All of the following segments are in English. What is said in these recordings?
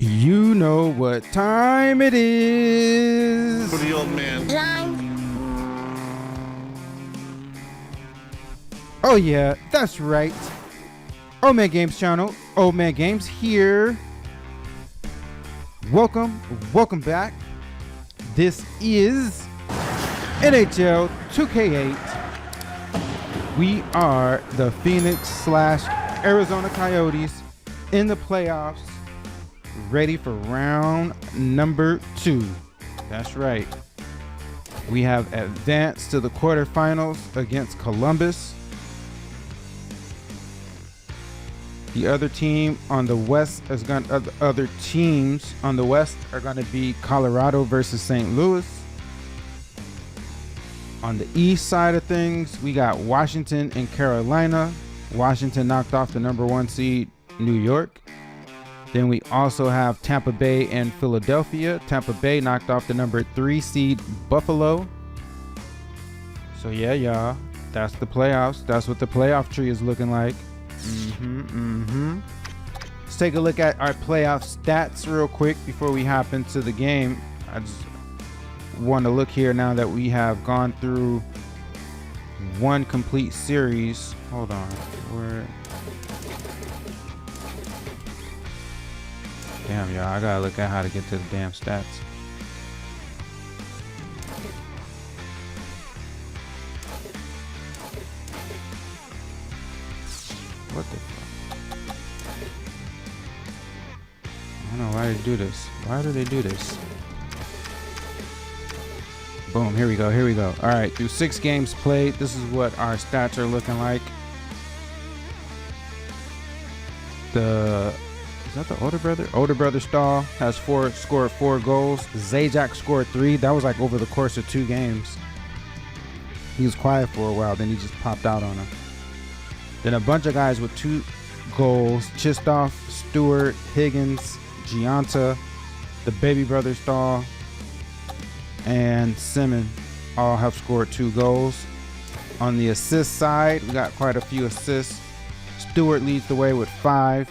You know what time it is. For the old man. Oh yeah, that's right. Ole Man Games channel, Ole Man Games here. Welcome back. This is NHL 2K8. We are the Phoenix/Arizona Coyotes in the playoffs, ready for round number 2. That's right. We have advanced to the quarterfinals against Columbus. The other team on the west is going. Other teams on the west are going to be Colorado versus St. Louis. On the east side of things, we got Washington and Carolina. Washington knocked off the number 1 seed, New York. Then we also have Tampa Bay and Philadelphia. Tampa Bay knocked off the number 3 seed, Buffalo. So yeah, y'all, that's the playoffs. That's what the playoff tree is looking like. Let's take a look at our playoff stats real quick before we hop into the game. I just want to look here now that we have gone through one complete series. Hold on. Damn, y'all, I gotta look at how to get to the damn stats. What the fuck? I don't know why they do this. Why do they do this? Boom, here we go. All right, through 6 games played, this is what our stats are looking like. Is that the older brother? Older brother Stahl has scored 4 goals. Zajac scored 3. That was like over the course of 2 games. He was quiet for a while, then he just popped out on him. Then a bunch of guys with 2 goals. Chistoff, Stewart, Higgins, Gianta, the baby brother Stahl, and Simmons all have scored 2 goals. On the assist side, we got quite a few assists. Stewart leads the way with 5.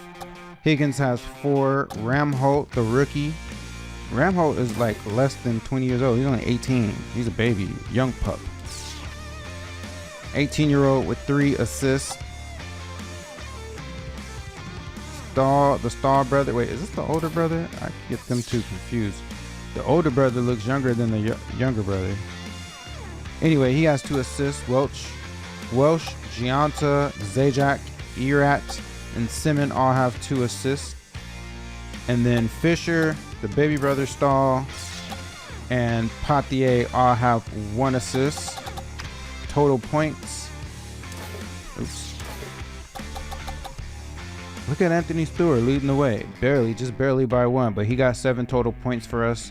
Higgins has 4. Ramholt, the rookie. Ramholt is like less than 20 years old. He's only 18. He's a baby, young pup. 18-year-old with 3 assists. The Stahl brother. Wait, is this the older brother? I get them two confused. The older brother looks younger than the younger brother. Anyway, he has 2 assists. Welsh, Gianta, Zajac, Erat, and Simmons all have 2 assists. And then Fisher, the baby brother Stahl, and Potier all have 1 assist. Total points. Oops. Look at Anthony Stewart leading the way. Just barely by 1, but he got 7 total points for us.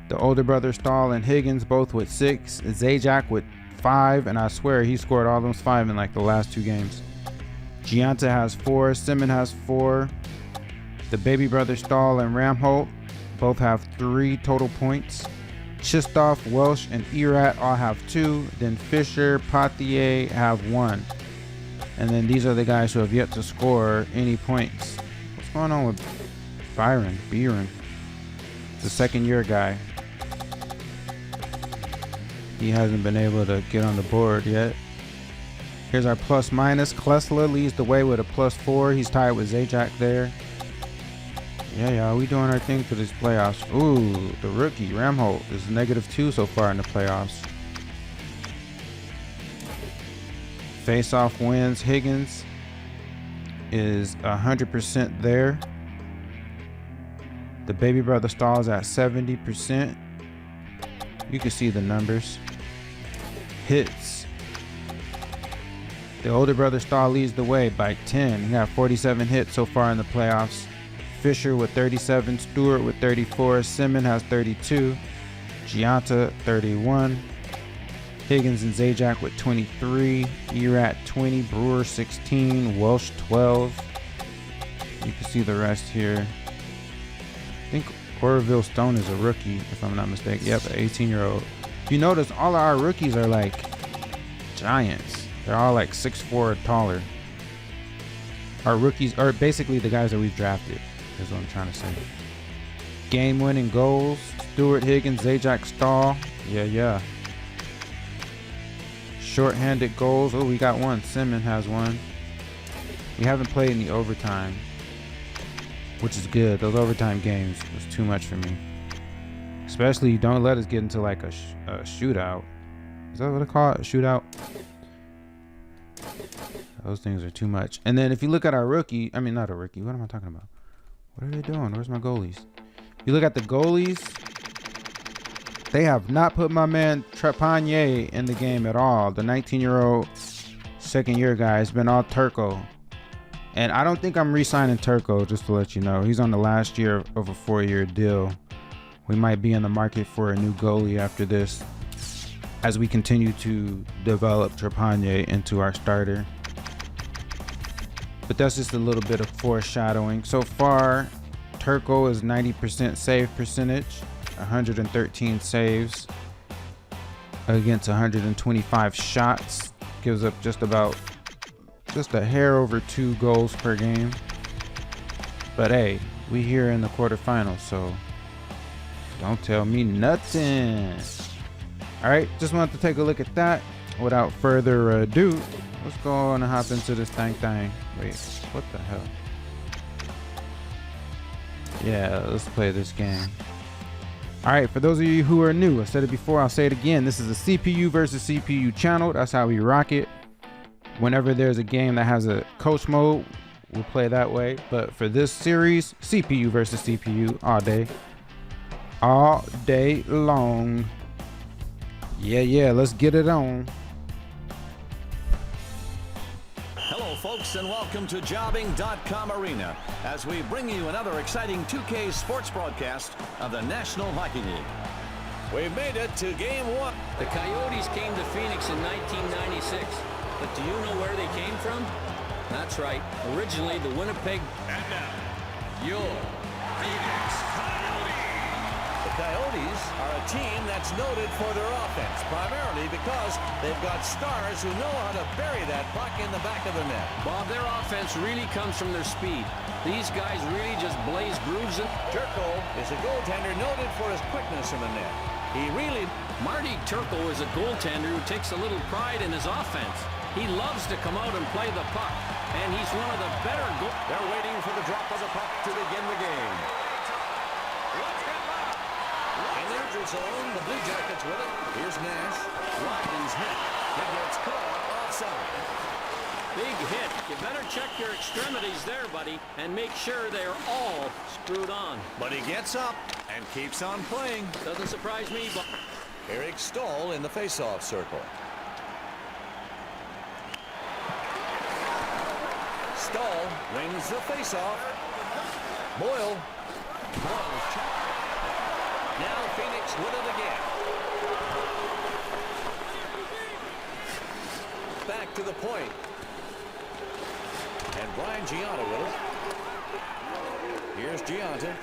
The older brother Stahl and Higgins both with 6. Zajac with 5, and I swear he scored all those 5 in like the last 2 games. Gianta has 4. Simmons has 4. The baby brother Stahl and Ramholt both have 3 total points. Chistoff, Welsh, and Erat all have 2. Then Fisher, Potier have 1. And then these are the guys who have yet to score any points. What's going on with Byron? The 2nd-year guy. He hasn't been able to get on the board yet. Here's our plus minus. Klesla leads the way with a +4. He's tied with Zajac there. Yeah, y'all, we doing our thing for these playoffs. Ooh, the rookie, Ramholt, is -2 so far in the playoffs. Face-off wins. Higgins is 100% there. The baby brother Stahl is at 70%. You can see the numbers. Hits. The older brother Stahl leads the way by 10. He got 47 hits so far in the playoffs. Fisher with 37, Stewart with 34, Simmons has 32, Gianta 31, Higgins and Zajac with 23, Erat 20, Brewer 16, Welsh 12. You can see the rest here. I think Orville Stone is a rookie, if I'm not mistaken. Yep, an 18-year-old. If you notice, all of our rookies are like giants. They're all like 6'4" or taller. Our rookies are basically the guys that we've drafted. is what I'm trying to say. Game-winning goals. Stewart, Higgins, Zajac, Stahl. Yeah. Short-handed goals. Oh, we got one. Simmons has one. We haven't played any overtime, which is good. Those overtime games was too much for me. Especially, don't let us get into like a shootout. Is that what they call it? A shootout? Those things are too much. And then if you look at our rookie, I mean, not a rookie. What am I talking about? What are they doing? Where's my goalies? If you look at the goalies, they have not put my man Trepanier in the game at all. The 19-year-old second-year guy has been all Turco. And I don't think I'm re-signing Turco, just to let you know. He's on the last year of a 4-year deal. We might be in the market for a new goalie after this, as we continue to develop Trepanier into our starter. But that's just a little bit of foreshadowing. So far, Turco is 90% save percentage, 113 saves against 125 shots. Gives up just a hair over 2 goals per game. But hey, we here in the quarterfinals, so don't tell me nothing. All right, just wanted to take a look at that. Without further ado, let's go on and hop into this thing. Wait, what the hell? Yeah, let's play this game. All right, for those of you who are new, I said it before, I'll say it again. This is a CPU versus CPU channel. That's how we rock it. Whenever there's a game that has a coach mode, we'll play that way. But for this series, CPU versus CPU all day. All day long. Yeah, let's get it on. Hello, folks, and welcome to Jobbing.com Arena as we bring you another exciting 2K sports broadcast of the National Hockey League. We've made it to Game 1. The Coyotes came to Phoenix in 1996, but do you know where they came from? That's right, originally the Winnipeg. And now, your Phoenix Coyotes. The Coyotes are a team that's noted for their offense, primarily because they've got stars who know how to bury that puck in the back of the net. Bob, their offense really comes from their speed. These guys really just blaze grooves. Turco is a goaltender noted for his quickness in the net. Marty Turco is a goaltender who takes a little pride in his offense. He loves to come out and play the puck, and he's one of the better They're waiting for the drop of the puck to begin the game. In the neutral zone, the Blue Jackets with it. Here's Nash. Lyden's hit. He gets caught offside. big hit. You better check your extremities there, buddy, and make sure they're all screwed on. But he gets up and keeps on playing. Doesn't surprise me, but Eric Stahl in the face-off circle. Stahl wins the face-off. Boyle. Boyle's check. Now Phoenix with it again. Back to the point. And Brian Gianta with it. Here's Gianta.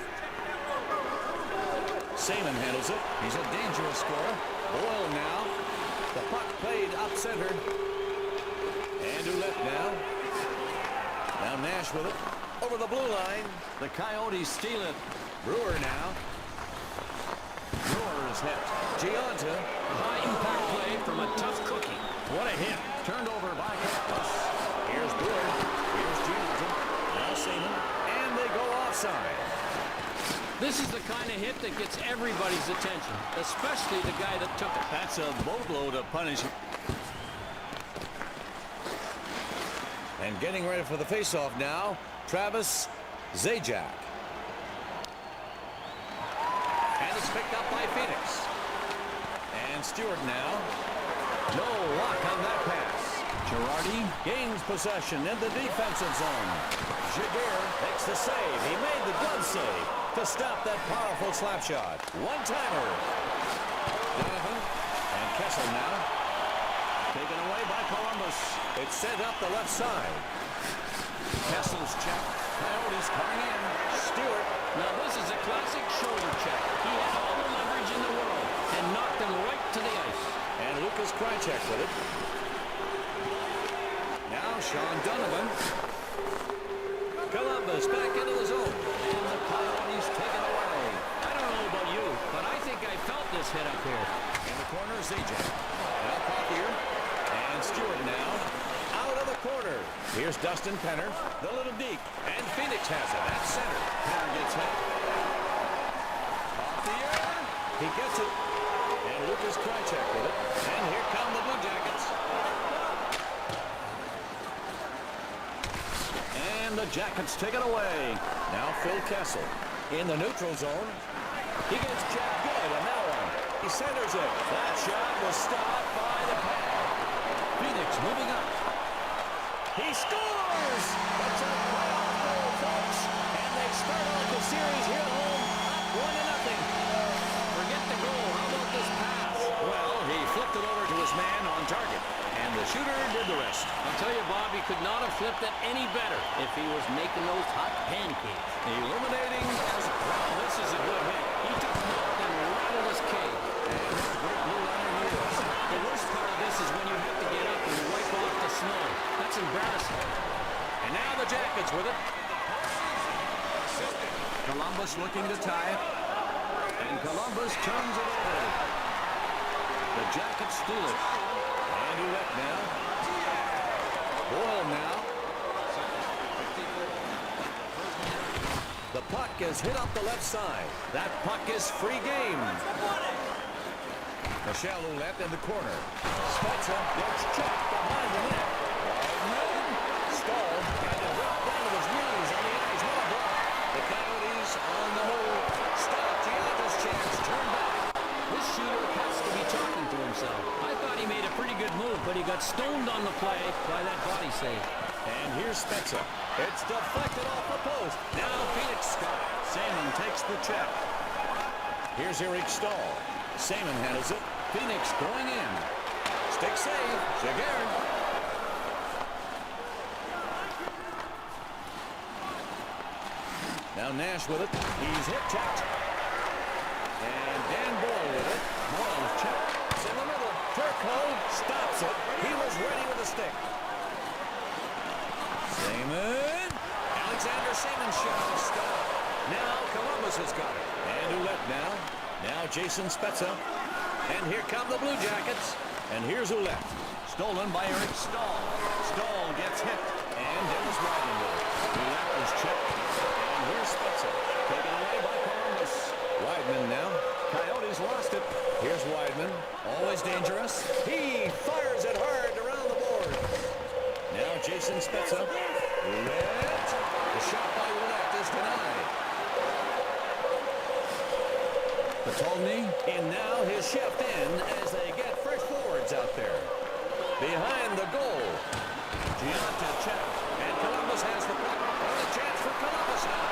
Seaman handles it. He's a dangerous scorer. Boyle now. The puck played up center. And Ouellette now. Now Nash with it. Over the blue line. The Coyotes steal it. Brewer now. Brewer is hit. Gianta. high impact play from a tough cookie. What a hit. Turned over by Cactus. Here's Brewer. Here's Gianta. Now Seaman. And they go offside. This is the kind of hit that gets everybody's attention, especially the guy that took it. That's a boatload of punishment. And getting ready for the faceoff now, Travis Zajac. And it's picked up by Phoenix. And Stewart now. No lock on that pass. Girardi gains possession in the defensive zone. Jaguar makes the save. He made the glove save to stop that powerful slap shot. One-timer. Donovan and Kessel now. Taken away by Columbus. It's sent up the left side. Kessel's check. Coyotes coming in. Stewart. Now this is a classic shoulder check. He had all the leverage in the world and knocked him right to the ice. And Lucas Krychek with it. Now Sean Donovan. Columbus back into the zone. And the Coyotes take it away. I don't know about you, but I think I felt this hit up here. In the corner, Zajac. Now Pothier. And Stewart now. Out of the corner. Here's Dustin Penner. The little deep. And Phoenix has it at center. Penner gets hit. Pothier. He gets it. And Lucas Krychek with it. And here come the Blue Jackets. And the Jackets take it away. Now Phil Kessel in the neutral zone. He gets checked good on that one. He centers it. That shot was stopped by the pad. Phoenix moving up. He scores! That's a playoff goal, folks. And they start off the series here at home up 1-0. Forget the goal. How about this pass? Well, he flipped it over to his man on target. And the shooter did the rest. I'll tell you, Bob, he could not have flipped it any better if he was making those hot pancakes. Illuminating as Well, this is a good hit. He took him out and rattled his cage. and his great blue liner he is. The worst part of this is when you have to get up and wipe off the snow. That's embarrassing. And now the Jackets with it. Columbus looking to tie it. And Columbus turns it over. The Jackets steal it. And Ouellette now. Boyle now. The puck is hit up the left side. That puck is free game. Michel Ouellette in the corner. Spezza gets checked behind the net. Waldman stalled and it dropped down to his knees on the ice. What a block. The Coyotes on the move. Stop. Giannis chance. Turn back. This shooter has to be talking to himself. I thought he made a pretty good move, but he got stoned on the play by that body save. And here's Spezza. It's deflected off the post. Now Phoenix got it. Salmon takes the check. Here's Eric Stahl. Salmon handles it. Phoenix going in. Stick save. Jaguar. Now Nash with it. He's hit checked. And Dan Boyle with it. Boyle's checked. It's in the middle. Turco stops it. He was ready with a stick. Salmon. Alexander Salmon's shot is stopped. Now Columbus has got it. And Ouellette now. Now Jason Spezza. And here come the Blue Jackets. And here's Ouellette. Stolen by Eric Stahl. Stahl gets hit. And Dennis Wideman with it. Ouellette is checked. And here's Spezza. Taken away by Columbus. Wideman now. Coyotes lost it. Here's Wideman. Always dangerous. He fires it hard around the board. Now Jason Spezza. Ouellette. The shot by Ouellette is denied. Patolny in now, his shift in as they get fresh forwards out there. Behind the goal. Gianta check. And Columbus has the puck. And a chance for Columbus now.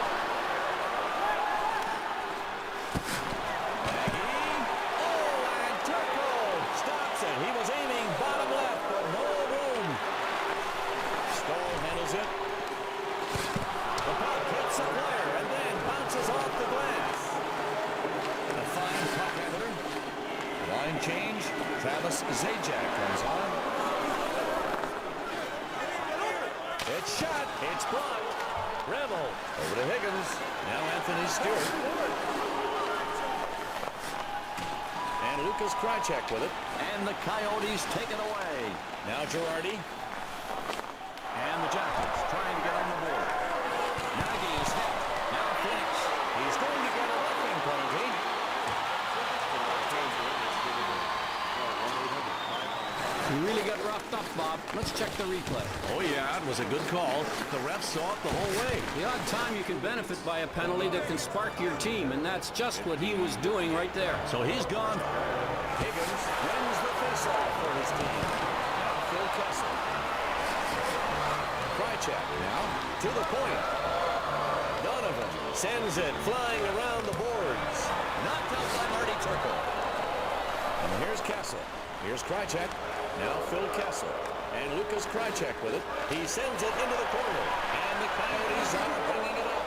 Maggie. Oh, and Turco stops it. He was aiming bottom left, but no room. Stahl handles it. The puck hits the player and then bounces off the glass. A fine puck handler. Line change. Travis Zajac comes on. It's shot. It's blocked. Rebel over to Higgins. Now Anthony Stewart. And Lucas Krychek with it. And the Coyotes take it away. Now Girardi. And the Jackets trying to get on the board. Nagy is hit. Now Phoenix. He's going to get a roughing penalty. He really got roughed up, Bob. Let's check the replay. Oh, yeah, it was a good call. The refs saw it the whole way. The odd time you can benefit by a penalty that can spark your team, and that's just what he was doing right there. So he's gone. Higgins wins the faceoff for his team. Now Phil Kessel. Krychek now to the point. Donovan sends it flying around the boards. Knocked out by Marty Turco. And here's Kessel. Here's Krychek. Now Phil Kessel. And Lucas Krychek with it. He sends it into the corner. And the Coyotes are bringing it up.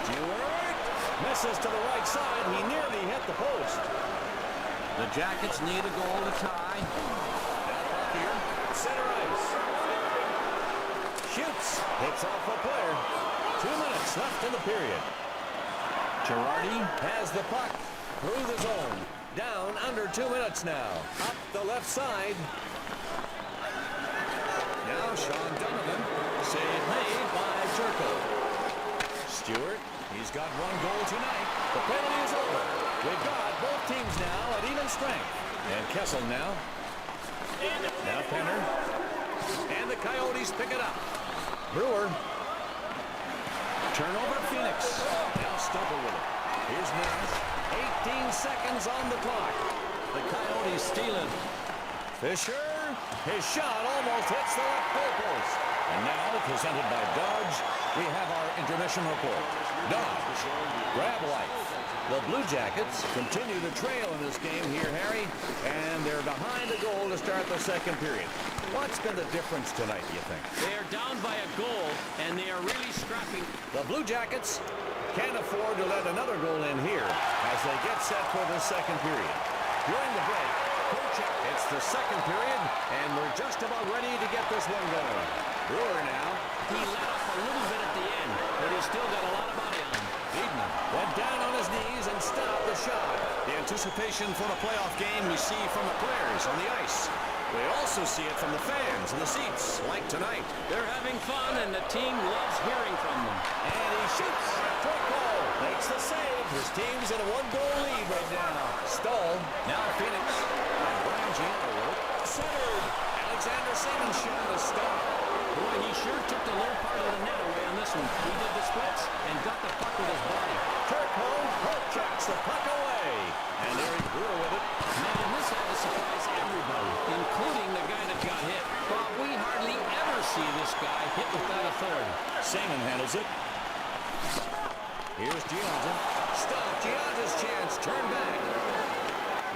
Stewart misses to the right side. He nearly hit the post. The Jackets need a goal to tie. Now Pothier, center ice. shoots. Hits off a player. 2 minutes left in the period. Girardi has the puck through the zone. Down under 2 minutes now. Up the left side. Now Sean Donovan. Save made by Turco. Stewart, he's got 1 goal tonight. The penalty is over. We've got both teams now at even strength. And Kessel now. Now Penner. And the Coyotes pick it up. Brewer. Turnover Phoenix. Now Stumble with it. Here's Nash. 18 seconds on the clock. The Coyotes steal it. Fisher. His shot almost hits the left goal post. And now, presented by Dodge, we have our intermission report. Dodge. Grab life. The Blue Jackets continue to trail in this game here, Harry, and they're behind the goal to start the second period. What's been the difference tonight, do you think? They are down by a goal, and they are really scrapping. The Blue Jackets can't afford to let another goal in here as they get set for the second period. During the break, it's the second period, and we're just about ready to get this one going. Brewer now. He let up a little bit at the end, but he's still got a lot of body on him. Eaton went down on his knees and stopped the shot. The anticipation for the playoff game we see from the players on the ice. We also see it from the fans in the seats, like tonight. They're having fun, and the team loves hearing from them. And he shoots. Turco makes the save. His team's in a 1-goal lead right now. Stahl. Now Phoenix. And Brian Gianna with it. Centered. Alexander Simmons shot is stopped. Boy, he sure took the low part of the net away on this one. He did the splits and got the puck with his body. Turco checks the puck away. And Eric Brewer with it. Man, this had to surprise everybody, including the guy that got hit. Bob, we hardly ever see this guy hit with that authority. Seaman handles it. Here's Gianna. Stop. Gianna's chance. Turn back.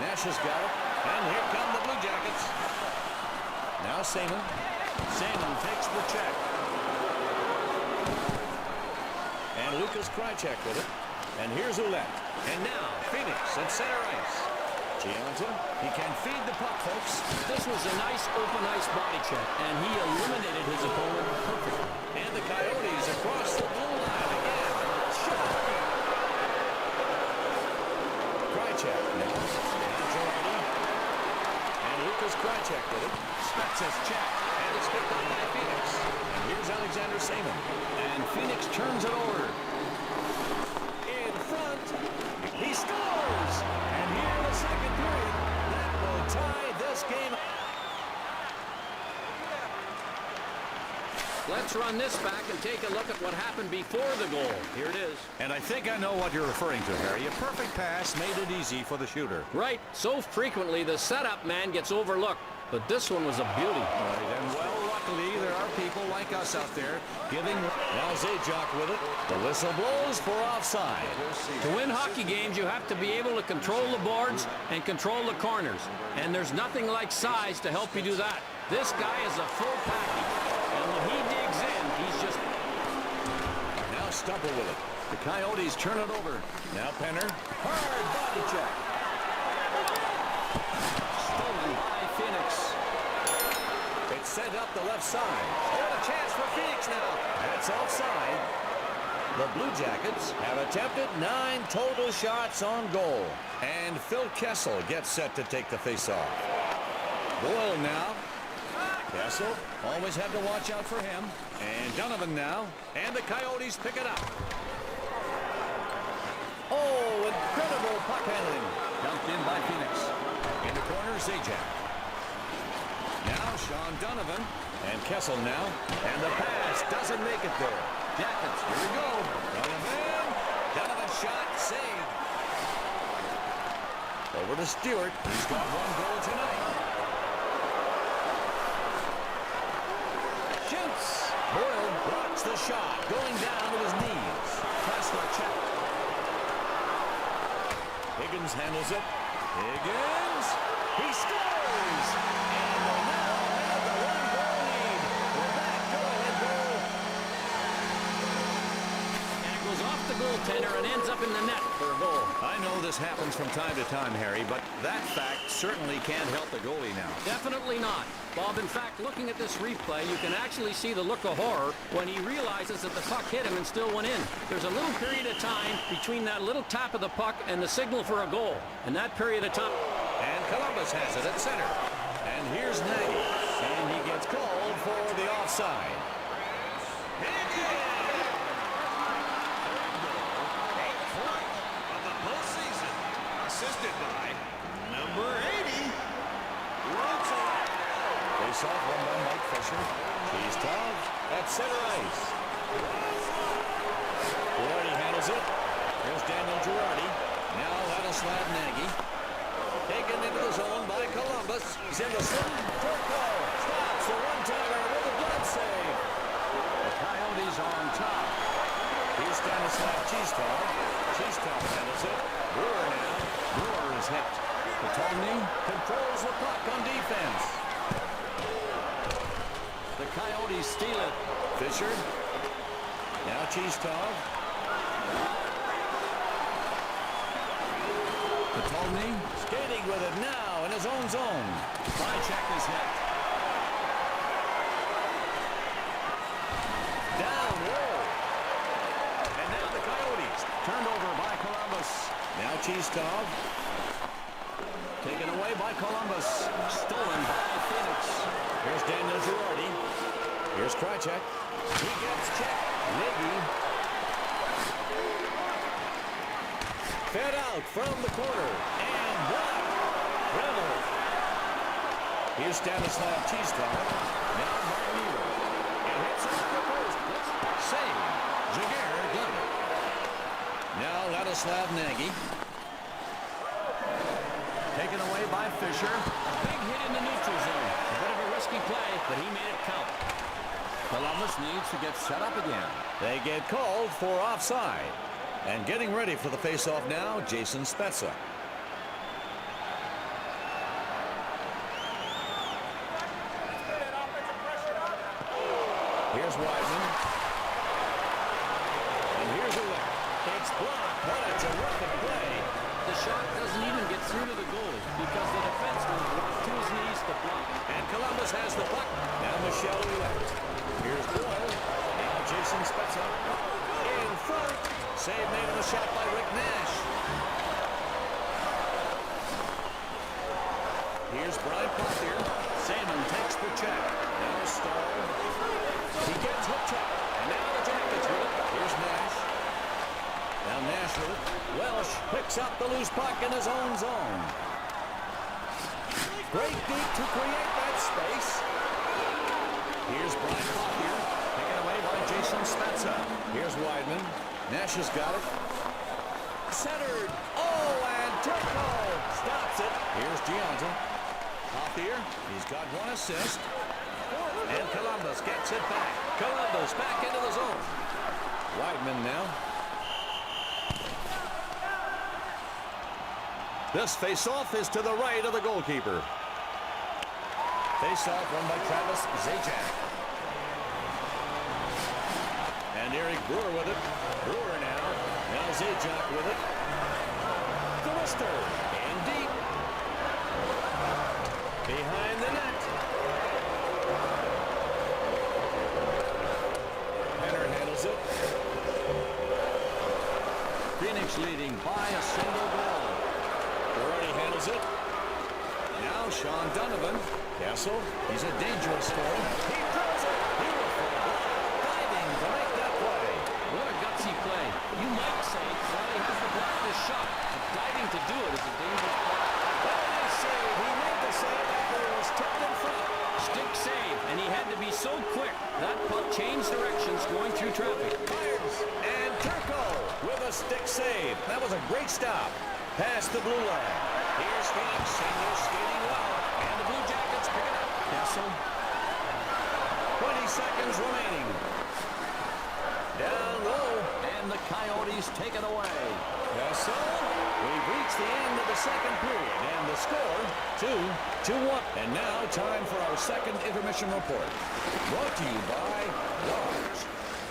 Nash has got it. And here come the Blue Jackets. Now Seaman. Seaman takes the check. And Lucas Krychek with it. And here's Ouellette. And now Phoenix at center ice. Gianna, he can feed the puck, folks. This was a nice open ice body check, and he eliminated his opponent perfectly. And the Coyotes across the blue line again. Shot. Krychek now. Now Girardi. And Lucas Krychek with it. Spezza's check. And it's picked up by Phoenix. And here's Alexander Seaman. And Phoenix turns it over. In front. He scores. And here in the second period, that will tie this game. Let's run this back and take a look at what happened before the goal. Here it is. And I think I know what you're referring to, Harry. A perfect pass made it easy for the shooter. Right. So frequently the setup man gets overlooked. But this one was a beauty. Right, and well, luckily, there are people like us out there giving. Now Zajac with it. The whistle blows for offside. To win hockey games, you have to be able to control the boards and control the corners. And there's nothing like size to help you do that. This guy is a full package. And when he digs in, he's just... Now Stumple with it. The Coyotes turn it over. Now Penner. Hard body check. Stolen by Phoenix. It's sent up the left side. Oh, a chance for Phoenix now. That's offside. The Blue Jackets have attempted 9 total shots on goal. And Phil Kessel gets set to take the faceoff. Boyle now. Kessel always had to watch out for him. And Donovan now. And the Coyotes pick it up. Oh, incredible puck handling. Dumped in by Phoenix. In the corner, Zajac. Now Sean Donovan. And Kessel now. And the pass doesn't make it there. Jackets, here we go. Donovan. Donovan shot, saved. Over to Stewart. He's got 1 goal tonight. Shoots. Boyle blocks the shot. Going down with his knees. Kessler check. Higgins handles it. Higgins. He scores. And they now have the 1-goal lead. With that go-ahead goal. And it goes off the goaltender and ends up in the net for a goal. I know this happens from time to time, Harry, but that fact certainly can't help the goalie now. Definitely not. Bob, in fact, looking at this replay, you can actually see the look of horror when he realizes that the puck hit him and still went in. There's a little period of time between that little tap of the puck and the signal for a goal. And that period of time... And Columbus has it at center. And here's Nagy. And he gets called for the offside. Of the postseason, assisted by number 80. Face off, won by Mike Fisher. He's Tom at center ice. Girardi handles it. Here's Daniel Girardi. Now Ladislav Nagy. Taken into the zone by Columbus. He's in the slot. Turco stops the one-timer with a glove save. The Coyotes are on top. Here's Stanislav Cheestov. Cheestov handles it. Brewer now. Brewer is hit. Patolny controls the puck on defense. The Coyotes steal it. Fisher. Now Cheestov. Patolny skating with it now in his own zone. Vycheck is hit. Down low. And now the Coyotes. Turned over by Columbus. Now Cheestov. Taken away by Columbus. Stolen by Phoenix. Here's Daniel Girardi. Here's Krychek. He gets checked. Nagy. Fed out from the corner. And blocked. Reynolds. Here's Stanislav Cheestov. Now Martin. It hits off the post. Save. Jaguar got it. Now Ladislav Nagy. Taken away by Fisher. A big hit in the neutral zone. A bit of a risky play, but he made it count. Columbus needs to get set up again. They get called for offside. And getting ready for the faceoff now, Jason Spezza. Here's Wiseman. And here's a look. It's blocked, but it's a terrific play. The shot doesn't even get through to the goal because the defenseman dropped to his knees to block. And Columbus has the puck. Now Michel Ouellette. Here's Boyle. Now Jason Spezza. In front. Save made on the shot by Rick Nash. Here's Brian Pothier. Salmon takes the check. Now Stahl. He gets hook check. And now the Jackets with it. Here's Nash. Now Nash with it. Welsh picks up the loose puck in his own zone. Great deep to create that space. Here's Brian Pothier. Taken away by Jason Spezza. Here's Wideman. Nash has got it. Centered. Oh, and Turco stops it. Here's Gianta. Pothier. He's got one assist. And Columbus gets it back. Columbus back into the zone. Wideman now. This face-off is to the right of the goalkeeper. Face-off won by Travis Zajac. And Eric Brewer with it. Brewer now. Now Zajac with it. Thruster. In deep. Behind the net. Penner handles it. Phoenix leading by a single goal. Girardi handles it. Now Sean Donovan. Castle. He's a dangerous scorer. He throws it. Beautiful. Diving to make that play. What a gutsy play. You might say, well, he has to block this shot. But diving to do it is a dangerous play. Well, nice save. He made the save after it was tipped in front. Stick save, and he had to be so quick. That puck changed directions going through traffic. Fires. And Turco with a stick save. That was a great stop. Past the blue line. Here's Phoenix, and they're skating well. And the Blue Jackets pick it up. Kessel. 20 seconds remaining. Down low, and the Coyotes take it away. Kessel. We've reached the end of the second period, and the score, 2-1. And now, time for our second intermission report. Brought to you by Lars.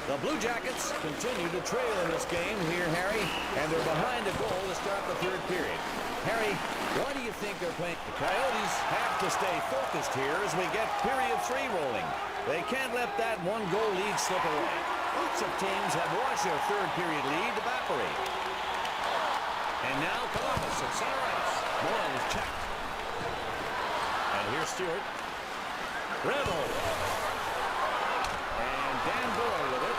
The Blue Jackets continue to trail in this game here, Harry, and they're behind a goal to start the third period. Harry, why do you think they're playing? The Coyotes have to stay focused here as we get period 3 rolling. They can't let that one-goal lead slip away. Lots of teams have watched their third period lead evaporate. And now Columbus at center ice. Boyle is checked. And here's Stewart. Rebel. And Dan Boyle with it.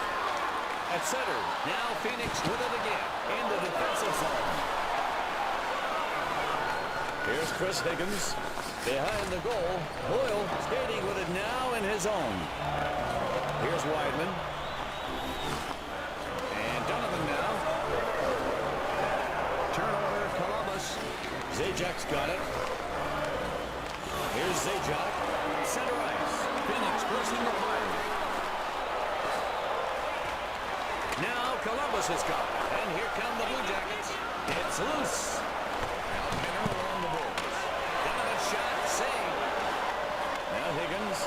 At center. Now Phoenix with it again. In the defensive zone. Here's Chris Higgins. Behind the goal. Boyle skating with it now in his own. Here's Weidman. And Donovan now. Turnover, Columbus. Zajak's got it. Here's Zajac. Center ice. Phoenix forcing the play. Now Columbus has got it. And here come the Blue Jackets. It's loose. Now Penner along the boards. Donovan's shot, save. Now Higgins.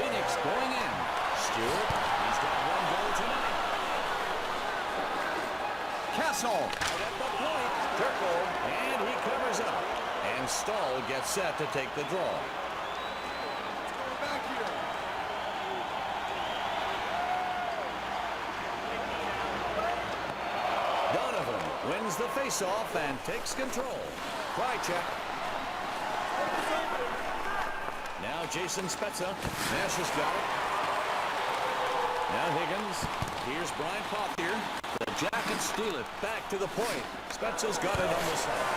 Phoenix going in. Stewart. He's got one goal tonight. Kessel. Out at the point. Turco. And he covers up. And Stahl gets set to take the draw. Back here. Donovan wins the faceoff and takes control. Try check. Now Jason Spezza. Nash has got it. Now Higgins. Here's Brian Pothier. The Jackets steal it back to the point. Spezza's got it on the side.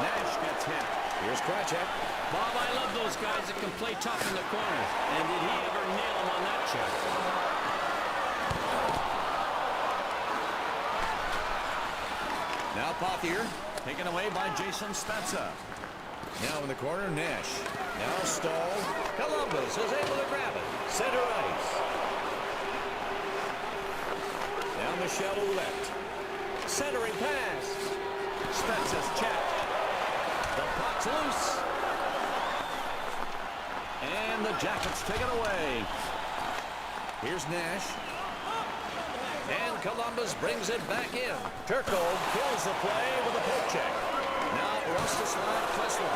Nash gets hit. Here's Krajcek. Bob, I love those guys that can play tough in the corners. And did he ever nail him on that check? Now Pothier, taken away by Jason Spezza. Now in the corner, Nash. Now Stahl. Columbus is able to grab it. Center ice. Now Michel Ouellette. Centering pass. Spezza's check. The puck's loose. And the Jackets take it away. Here's Nash. And Columbus brings it back in. Turco kills the play with a poke check. Now Rostislav Klesla.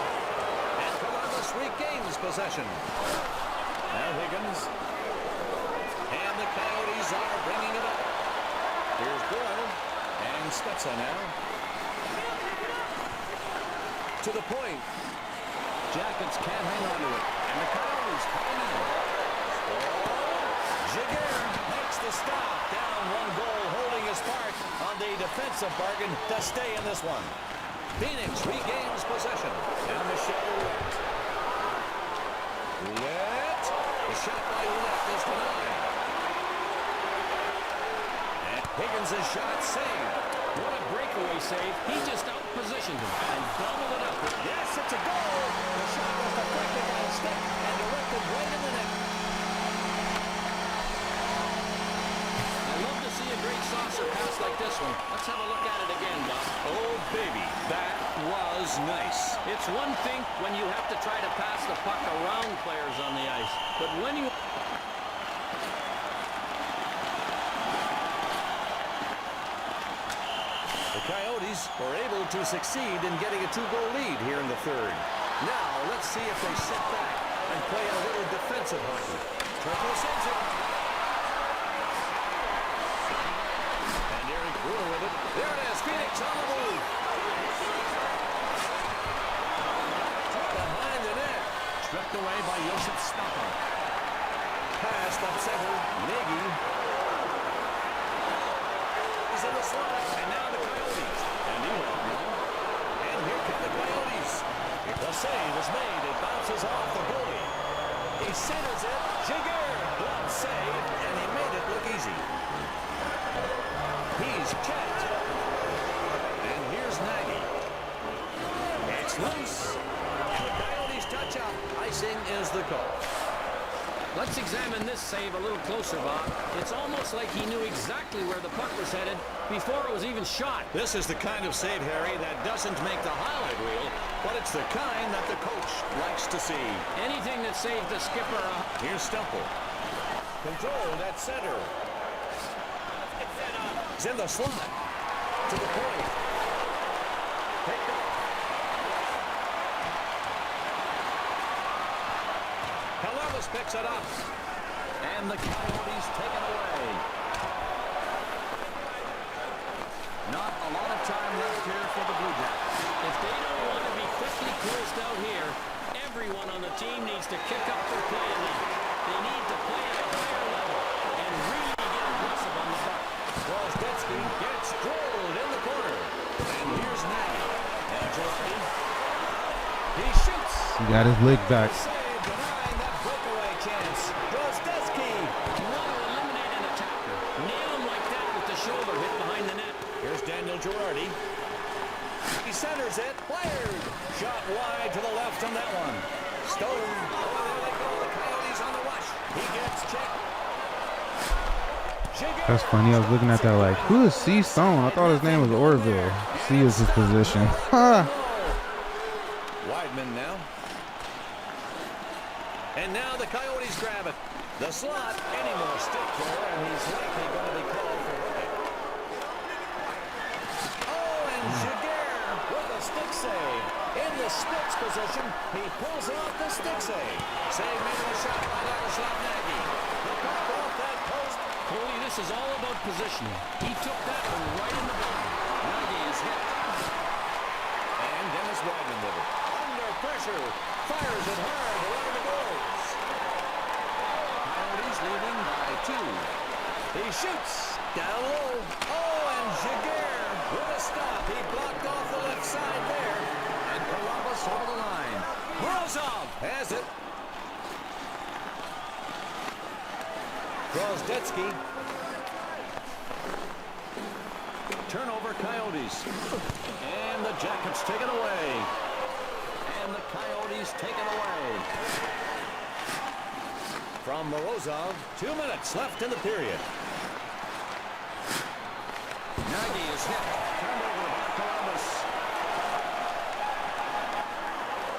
And Columbus regains possession. Now Higgins. And the Coyotes are bringing it up. Here's Boyle. And Spezza now. To the point. Jackets can't hang on to it. And the Coyotes coming in. Giguère makes the stop. Down one goal, holding his part on the defensive bargain to stay in this one. Phoenix regains possession. Now Michel Ouellette. Ouellette. The shot by Ouellette is denied. And Higgins' shot saved. What a breakaway save. He just out-positioned him and doubled it up. Yes, it's a goal. The shot was deflected by a stick and directed right in the net. I love to see a great saucer pass like this one. Let's have a look at it again, Bob. Oh, baby, that was nice. It's one thing when you have to try to pass the puck around players on the ice, but when you... The Coyotes were able to succeed in getting a 2-goal lead here in the third. Now, let's see if they sit back and play a little defensive hockey. Turco sends it. And Eric Brewer with it. There it is. Phoenix on the move. Behind the net. Stripped away by Josef Stopper. Pass up center. Nagy. He's in the slot. And now the Coyotes. And here come the Coyotes. The save is made. It bounces off the goalie. He centers it. Giguère. Glove save. And he made it look easy. He's checked. And here's Nagy. It's loose. And the Coyotes touch up. Icing is the call. Let's examine this save a little closer, Bob. It's almost like he knew exactly where the puck was headed before it was even shot. This is the kind of save, Harry, that doesn't make the highlight reel, but it's the kind that the coach likes to see. Anything that saves the skipper... Here's Stemple. Controlled at center. He's in the slot. To the point. Picked up. Columbus picks it up. And the Coyotes take it away. Not a lot of time left here for the Blue Jackets. If they don't want to be quickly closed out here, everyone on the team needs to kick up their play a little. They need to play at a higher level and really get aggressive on the puck. Grosdetsky gets drilled in the corner. And here's Nagy. And Girardi. He shoots. He got his leg back. Save denying that breakaway chance. Grosdetsky. You want to eliminate an attacker. Nail him like that with the shoulder hit behind the net. Here's Daniel Girardi. He centers it. Fired. Shot wide to the left on that one. Stone. Oh, there they go. The Coyotes on the rush. He gets checked. That's funny. I was looking at that like, who is C. Stone? I thought his name was Orville. C is his position. Ha! Wideman now. And now the Coyotes grab it. The slot. Any more stick there, and he's likely going to be called for hooking. Oh, and Jaguar with a stick save. In the sticks position, he pulls off the stick save. Save made on a shot by Yaroslav Nagy. The puck off that post. Coley, this is all about positioning. He took that one right in the bottom. Nagy is hit. And Dennis Wideman with it. Under pressure. Fires it hard around the goals. Coyotes leading by 2. He shoots. Down low. Oh, and Jaguar with a stop. He blocked off the left side there. And Columbus over the line. Morozov has it. Grosdetsky. Turnover Coyotes. And the Jackets take it away. And the Coyotes take it away. From Morozov, 2 minutes left in the period. Nagy is hit. Turned over by Columbus.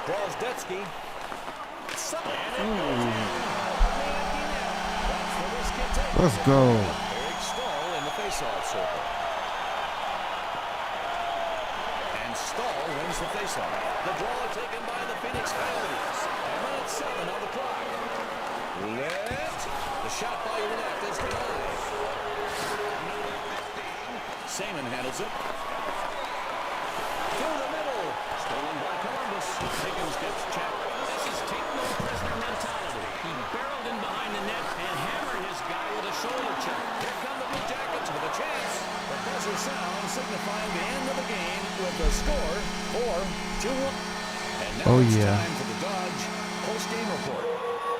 Grosdetsky. Let's go. Big Stahl in the faceoff circle. And Stahl wins the faceoff. The draw taken by the Phoenix Coyotes. A minute 7 on the clock. Left. The shot by Unette is denied. Seaman handles it. Through the middle. Stolen by Columbus. Higgins gets checked. This is take no prisoner mentality. He barreled in behind the net and hammered his guy with a shoulder check. Here come the Blue Jackets with a chance. The buzzer sound signifying the end of the game with the score 4-2. And now it's time for the Dodge post-game report.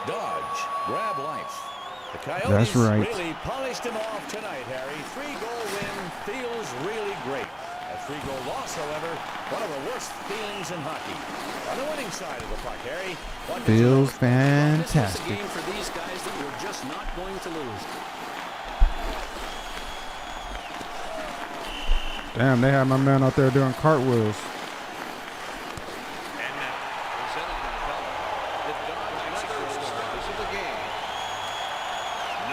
Dodge, grab life. The Coyotes That's right. really polished him off tonight, Harry. 3-goal win feels really great. A 3-goal loss, however, one of the worst feelings in hockey. On the winning side of the puck, Harry. Feels This was a fantastic. game for these guys that you're just not going to lose. Damn, they had my man out there doing cartwheels. And now, presented by Bell, the Dodge Lightning stars of the game.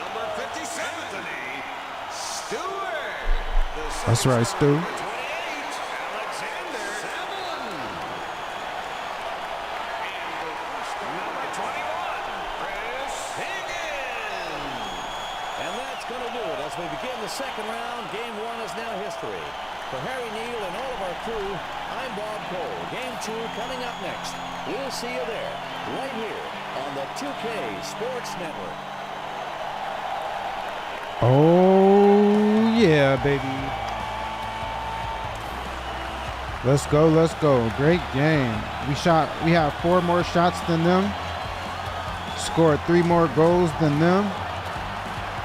Number 57, Anthony Stewart. That's right, Stu. 28, Alexander Seven. And the first number 21, Chris Higgins. And that's going to do it as we begin the second round. Game 1 is now history. For Harry Neal and all of our crew, I'm Bob Cole. Game 2 coming up next. We'll see you there, right here on the 2K Sports Network. Oh, yeah, baby. Let's go, let's go. Great game. We have 4 more shots than them. Scored 3 more goals than them.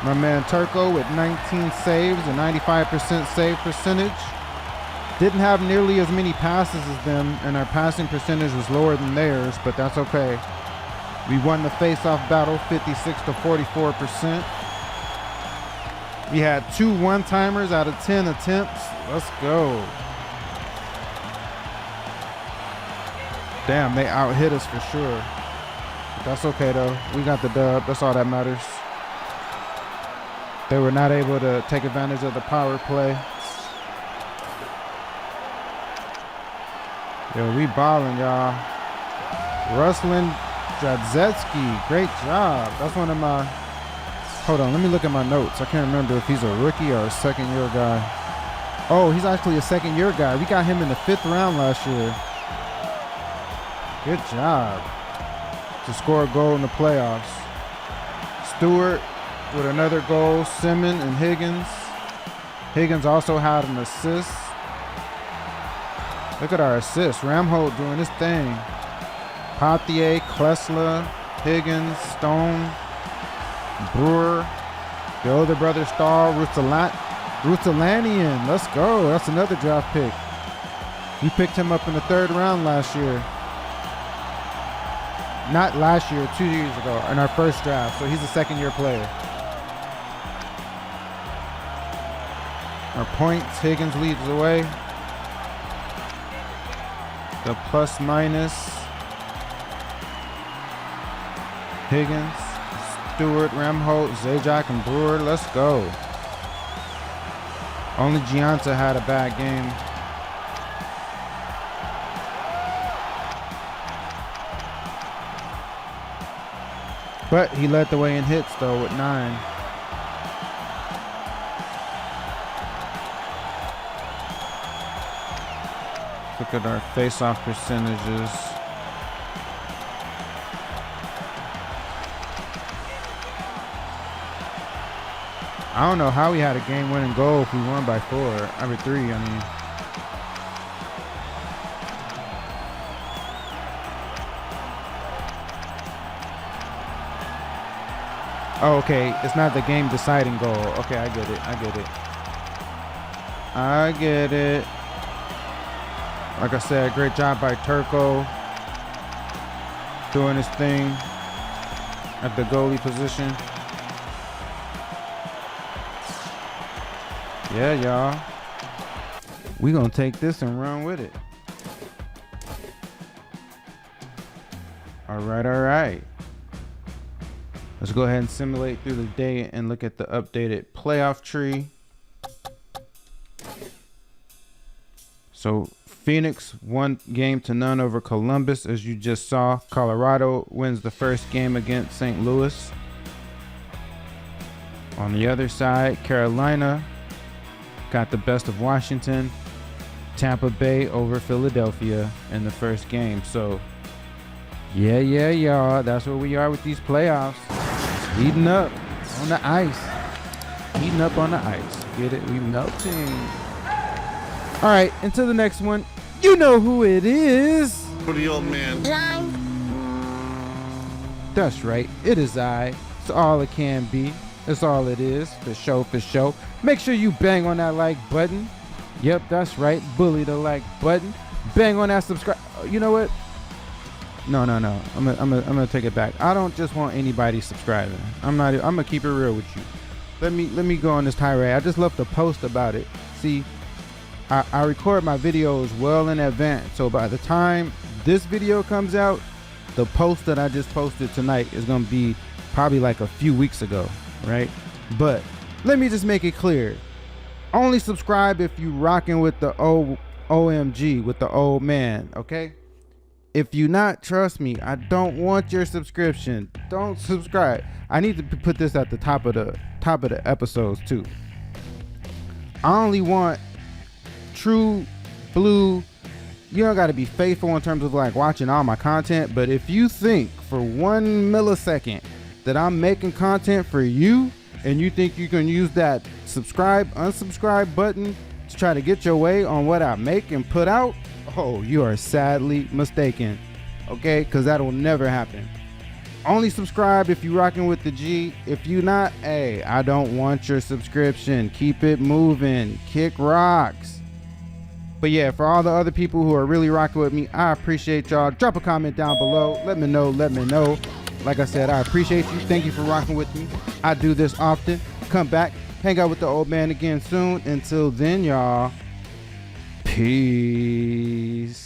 My man Turco with 19 saves, a 95% save percentage. Didn't have nearly as many passes as them, and our passing percentage was lower than theirs, but that's okay. We won the face-off battle 56 to 44%. We had 2 one-timers out of 10 attempts. Let's go. Damn, they out-hit us for sure. But that's okay, though. We got the dub. That's all that matters. They were not able to take advantage of the power play. Yo, we balling, y'all. Ruslan Dradzetsky, great job. That's one of my... Hold on, let me look at my notes. I can't remember if he's a rookie or a second-year guy. Oh, he's actually a second-year guy. We got him in the 5th round last year. Good job to score a goal in the playoffs. Stewart with another goal. Simmons and Higgins. Higgins also had an assist. Look at our assists. Ramholt doing his thing. Pothier, Klesla, Higgins, Stone, Brewer, the older brother Stahl, Rutsalanian. Let's go. That's another draft pick. We picked him up in the 3rd round last year. Not last year, 2 years ago, in our first draft. So he's a second-year player. Our points, Higgins leads the way. The plus minus. Higgins, Stewart, Ramholt, Zajac, and Brewer. Let's go. Only Gianta had a bad game. But he led the way in hits, though, with 9. Look at our face-off percentages. I don't know how we had a game-winning goal if we won by 3, I mean. Oh, okay. It's not the game-deciding goal. Okay, I get it. Like I said, great job by Turco. Doing his thing at the goalie position. Yeah, y'all. We gonna take this and run with it. All right. Let's go ahead and simulate through the day and look at the updated playoff tree. So Phoenix 1-0 over Columbus, as you just saw. Colorado wins the first game against St. Louis. On the other side, Carolina got the best of Washington. Tampa Bay over Philadelphia in the first game. So yeah, y'all. That's where we are with these playoffs. Heating up on the ice. Get it? We melting. All right, until the next one. You know who it is. For the old man. That's right. It is I. It's all it can be. That's all it is. For show. Make sure you bang on that like button. Yep, that's right. Bully the like button. Bang on that subscribe. You know what? No. I'm gonna take it back. I don't just want anybody subscribing. I'm gonna keep it real with you. Let me go on this tirade. I just left a post about it. See, I record my videos well in advance. So by the time this video comes out, the post that I just posted tonight is gonna be probably like a few weeks ago, right? But let me just make it clear. Only subscribe if you rocking with the OMG, with the old man, okay? If you not, trust me, I don't want your subscription. Don't subscribe. I need to put this at the top of the episodes too. I only want true blue. You don't got to be faithful in terms of like watching all my content, but if you think for 1 millisecond that I'm making content for you and you think you can use that subscribe, unsubscribe button to try to get your way on what I make and put out, oh, you are sadly mistaken, okay? Because that will never happen. Only subscribe if you rocking with the G. If you not, hey, I don't want your subscription. Keep it moving. Kick rocks. But yeah, for all the other people who are really rocking with me, I appreciate y'all. Drop a comment down below. Let me know. Like I said, I appreciate you. Thank you for rocking with me. I do this often. Come back, hang out with the old man again soon. Until then, y'all. Peace.